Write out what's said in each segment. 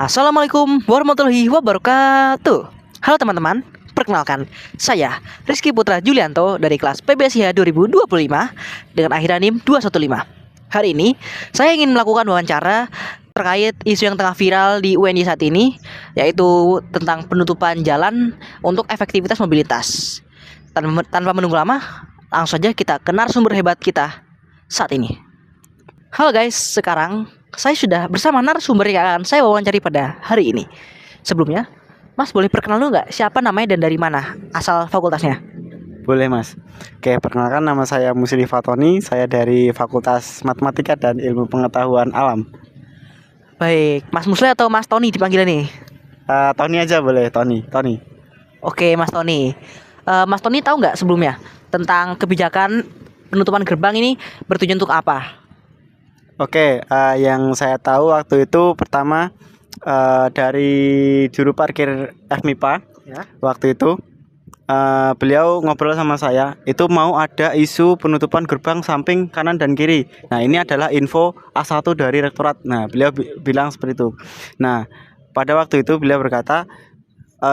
Assalamualaikum warahmatullahi wabarakatuh. Halo teman-teman, perkenalkan saya Rizky Putra Julianto dari kelas PBSIH 2025 dengan akhiran NIM 215. Hari ini saya ingin melakukan wawancara terkait isu yang tengah viral di UNY saat ini, yaitu tentang penutupan jalan untuk efektivitas mobilitas. Tanpa menunggu lama, langsung saja kita ke narasumber hebat kita saat ini. Halo guys, sekarang saya sudah bersama narasumber yang akan saya wawancari pada hari ini. Sebelumnya, Mas boleh perkenalkan nggak siapa namanya dan dari mana asal fakultasnya? Boleh Mas. Oke, perkenalkan nama saya Musli Fatoni. Saya dari Fakultas Matematika dan Ilmu Pengetahuan Alam. Baik, Mas Musle atau Mas Tony dipanggilnya nih? Tony aja boleh, Tony. Oke, Mas Tony. Mas Tony tahu nggak sebelumnya tentang kebijakan penutupan gerbang ini bertujuan untuk apa? Oke, yang saya tahu waktu itu pertama dari juru parkir FMIPA. Ya. Waktu itu beliau ngobrol sama saya. Itu mau ada isu penutupan gerbang samping kanan dan kiri. Nah, ini adalah info A1 dari rektorat. Nah, beliau bilang seperti itu. Nah, pada waktu itu beliau berkata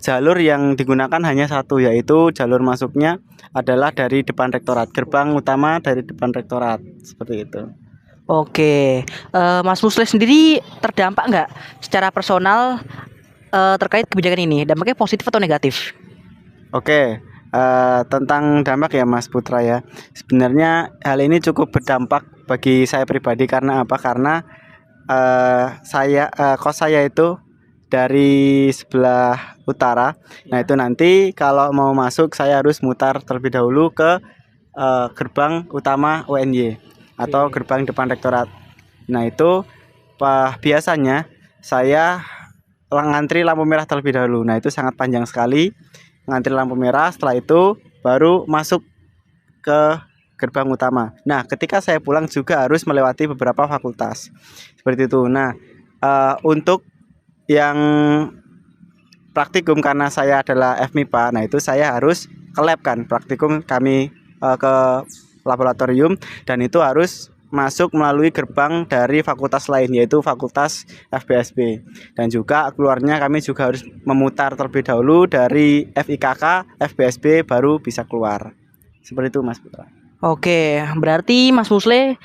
jalur yang digunakan hanya satu, yaitu jalur masuknya adalah dari depan rektorat, gerbang utama dari depan rektorat, seperti itu. Oke, Mas Musle sendiri terdampak nggak secara personal terkait kebijakan ini? Dampaknya positif atau negatif? Oke, tentang dampak ya Mas Putra ya. Sebenarnya hal ini cukup berdampak bagi saya pribadi karena apa? Karena kos saya itu dari sebelah utara. Nah, itu nanti kalau mau masuk saya harus mutar terlebih dahulu ke gerbang utama UNY atau gerbang depan rektorat. Nah, itu biasanya saya ngantri lampu merah terlebih dahulu. Nah, itu sangat panjang sekali. Ngantri lampu merah, setelah itu baru masuk ke gerbang utama. Nah, ketika saya pulang juga harus melewati beberapa fakultas. Seperti itu. Nah, untuk yang praktikum karena saya adalah FMIPA, nah itu saya harus ke lab kan. Praktikum kami ke laboratorium dan itu harus masuk melalui gerbang dari fakultas lain, yaitu fakultas FBSB, dan juga keluarnya kami juga harus memutar terlebih dahulu dari FIKK, FBSB baru bisa keluar. Seperti itu Mas Putra. Oke, berarti Mas Musle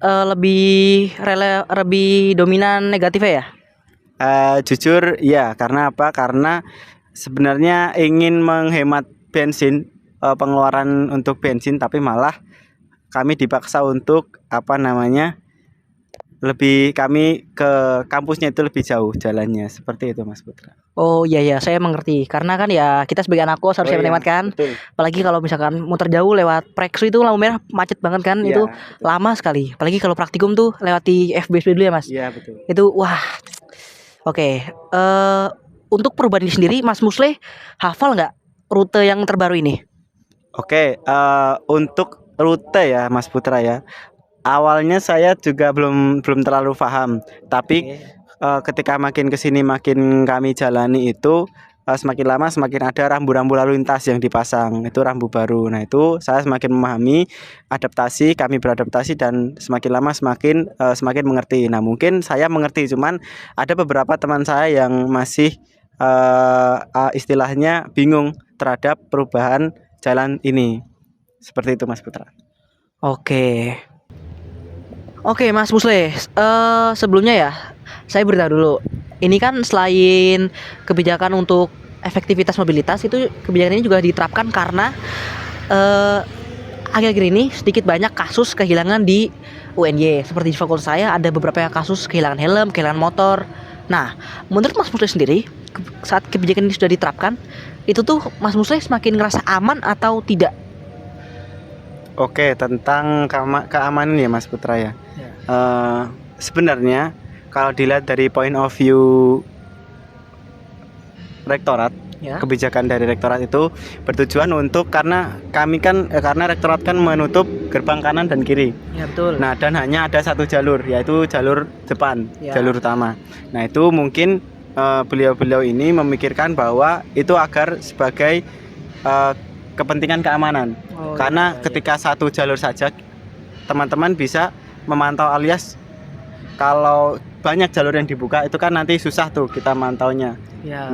lebih dominan negatifnya ya? Jujur ya, karena apa? Karena sebenarnya ingin menghemat bensin, pengeluaran untuk bensin, tapi malah kami dipaksa untuk lebih kami ke kampusnya itu lebih jauh jalannya, seperti itu Mas Putra. Oh iya ya, saya mengerti. Karena kan ya kita sebagai anak kos harus hemat kan. Betul. Apalagi kalau misalkan muter jauh lewat Preksu itu lampu merah macet banget kan. Ya, itu betul. lama sekali. Apalagi kalau praktikum tuh lewati FBSB dulu ya Mas. Iya betul. Itu wah. Oke, untuk perubahan ini sendiri Mas Musle hafal nggak rute yang terbaru ini? Oke, untuk rute ya Mas Putra ya. Awalnya saya juga belum terlalu paham, tapi ketika makin kesini makin kami jalani itu semakin lama semakin ada rambu-rambu lalu lintas yang dipasang, itu rambu baru. Nah, itu saya semakin memahami, kami beradaptasi dan semakin lama semakin mengerti. Nah, mungkin saya mengerti, cuman ada beberapa teman saya yang masih istilahnya bingung terhadap perubahan jalan ini. Seperti itu Mas Putra. Oke Mas Musle, sebelumnya ya saya beritahu dulu. Ini kan selain kebijakan untuk efektivitas mobilitas, itu kebijakan ini juga diterapkan karena akhir-akhir ini sedikit banyak kasus kehilangan di UNY. Seperti di fakultas saya ada beberapa kasus kehilangan helm, kehilangan motor. Nah, menurut Mas Musle sendiri, saat kebijakan ini sudah diterapkan, itu tuh Mas Musle semakin ngerasa aman atau tidak? Oke, tentang keamanan ya Mas Putra ya. Sebenarnya kalau dilihat dari point of view rektorat, Ya. kebijakan dari rektorat itu bertujuan untuk karena rektorat kan menutup gerbang kanan dan kiri. Ya betul. Nah, dan hanya ada satu jalur, yaitu jalur depan, Ya. jalur utama. Nah, itu mungkin beliau-beliau ini memikirkan bahwa itu agar sebagai kepentingan keamanan. Karena ketika satu jalur saja teman-teman bisa memantau, alias kalau banyak jalur yang dibuka itu kan nanti susah tuh kita mantaunya. Ya.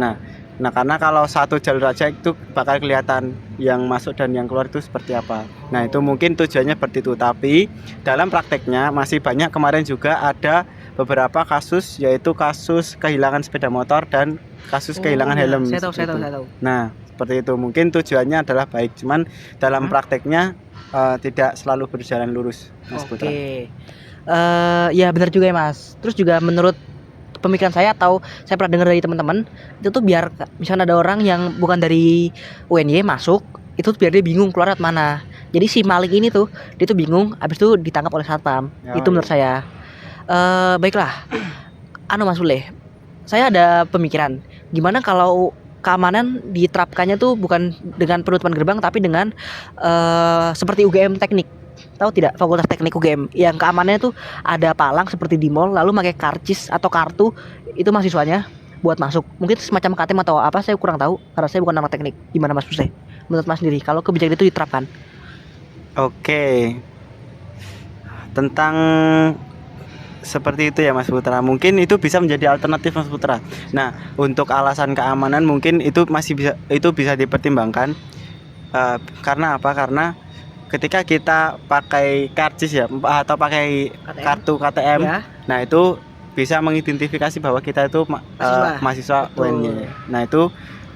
Nah karena kalau satu jalur aja itu bakal kelihatan yang masuk dan yang keluar itu seperti apa. Nah itu mungkin tujuannya seperti itu. Tapi dalam prakteknya masih banyak, kemarin juga ada beberapa kasus, yaitu kasus kehilangan sepeda motor dan kasus kehilangan helm. Saya tahu. Nah seperti itu, mungkin tujuannya adalah baik, cuman dalam prakteknya tidak selalu berjalan lurus, Mas Putra. Ya benar juga ya Mas. Terus juga menurut pemikiran saya, atau saya pernah dengar dari teman-teman, itu tuh biar misalnya ada orang yang bukan dari UNY masuk, itu tuh biar dia bingung keluar lewat mana. Jadi si maling ini tuh dia tuh bingung, habis itu ditangkap oleh satpam. Itu menurut saya. Baiklah, Mas Sule, saya ada pemikiran, gimana kalau keamanan diterapkannya tuh bukan dengan penutupan gerbang, tapi dengan seperti UGM Teknik. Tahu tidak, Fakultas Teknik UGM yang keamanannya tuh ada palang seperti di mall, lalu pakai karcis atau kartu itu mahasiswanya buat masuk. Mungkin semacam KTM atau apa, saya kurang tahu karena saya bukan anak teknik. Gimana Mas Sule? Menurut Mas sendiri kalau kebijakan itu diterapkan? Oke. Tentang seperti itu ya Mas Putra. Mungkin itu bisa menjadi alternatif Mas Putra. Nah, untuk alasan keamanan mungkin itu bisa dipertimbangkan. Karena apa? Karena ketika kita pakai karcis ya atau pakai kartu KTM, ya. Nah itu bisa mengidentifikasi bahwa kita itu mahasiswa UNY. Nah itu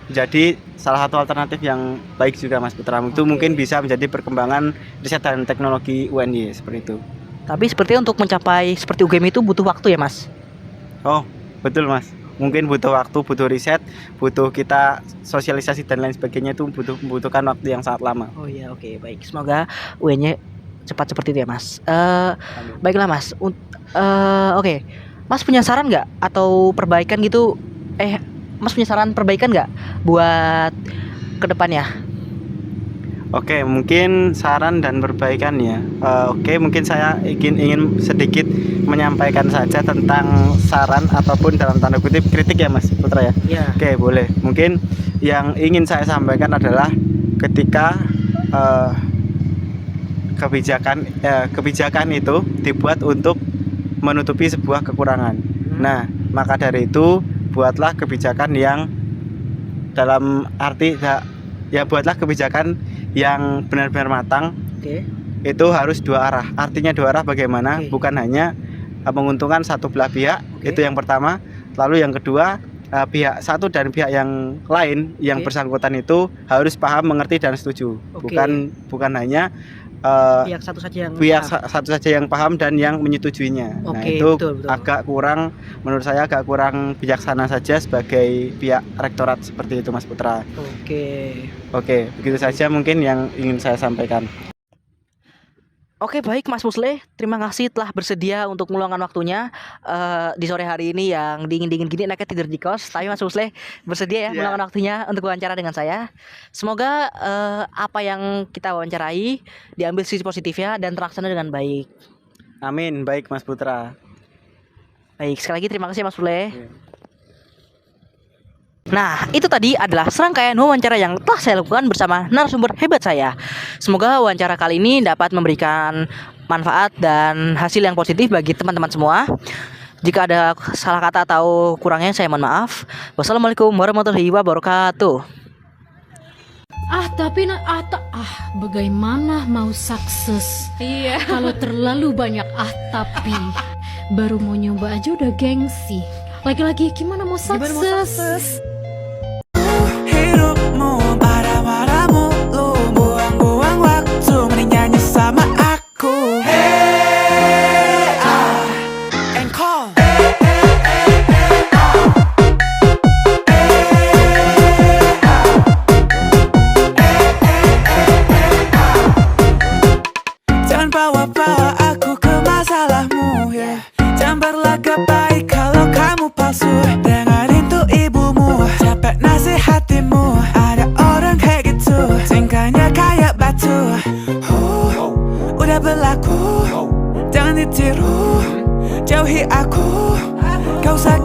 jadi salah satu alternatif yang baik juga Mas Putra. Itu mungkin bisa menjadi perkembangan riset dan teknologi UNY seperti itu. Tapi sepertinya untuk mencapai seperti UGM itu butuh waktu ya Mas? Oh betul Mas. Mungkin butuh waktu, butuh riset, butuh kita sosialisasi dan lain sebagainya, itu membutuhkan waktu yang sangat lama. Oh iya, oke, baik. Semoga UN-nya cepat seperti itu ya Mas. Baiklah Mas. Oke. Mas punya saran nggak atau perbaikan gitu? Mas punya saran perbaikan nggak buat kedepannya? Oke, mungkin saran dan perbaikan ya. Mungkin saya ingin sedikit menyampaikan saja tentang saran ataupun dalam tanda kutip kritik ya Mas Putra ya. Yeah. Oke, boleh. Mungkin yang ingin saya sampaikan adalah ketika kebijakan itu dibuat untuk menutupi sebuah kekurangan. Nah, maka dari itu buatlah kebijakan yang dalam arti buatlah kebijakan yang benar-benar matang. Itu harus dua arah. Artinya dua arah bagaimana? Bukan hanya menguntungkan satu belah pihak. Itu yang pertama. Lalu yang kedua, pihak satu dan pihak yang lain yang bersangkutan itu harus paham, mengerti dan setuju. Bukan hanya pihak satu saja yang paham dan yang menyetujuinya. Nah itu betul. Agak kurang, menurut saya agak kurang bijaksana saja sebagai pihak rektorat seperti itu Mas Putra. Oke, begitu saja mungkin yang ingin saya sampaikan. Oke, baik Mas Musle, terima kasih telah bersedia untuk meluangkan waktunya di sore hari ini yang dingin-dingin gini, enaknya tidur di kos. Tapi Mas Musle bersedia ya meluangkan waktunya untuk wawancara dengan saya. Semoga apa yang kita wawancarai diambil sisi positifnya dan terlaksana dengan baik. Amin, baik Mas Putra. Baik, sekali lagi terima kasih Mas Musle. Nah, itu tadi adalah serangkaian wawancara yang telah saya lakukan bersama narasumber hebat saya. Semoga wawancara kali ini dapat memberikan manfaat dan hasil yang positif bagi teman-teman semua. Jika ada salah kata atau kurangnya saya mohon maaf. Wassalamualaikum warahmatullahi wabarakatuh. Bagaimana mau sukses? Iya. Kalau terlalu banyak tapi baru mau nyoba aja udah gengsi. Lagi-lagi gimana mau sukses? Hidupmu marah-marah mulu, buang-buang waktu mending nyanyi sama aku. Encore. Jangan bawa-bawa aku ke masalahmu ya. Jangan berlagak baik kalau kamu palsu. Dengerin tuh ibumu, capek nasihatimu. Ada orang kayak gitu, tingkahnya kayak batu. Udah berlaku, jangan ditiru. Jauhi aku, kau usah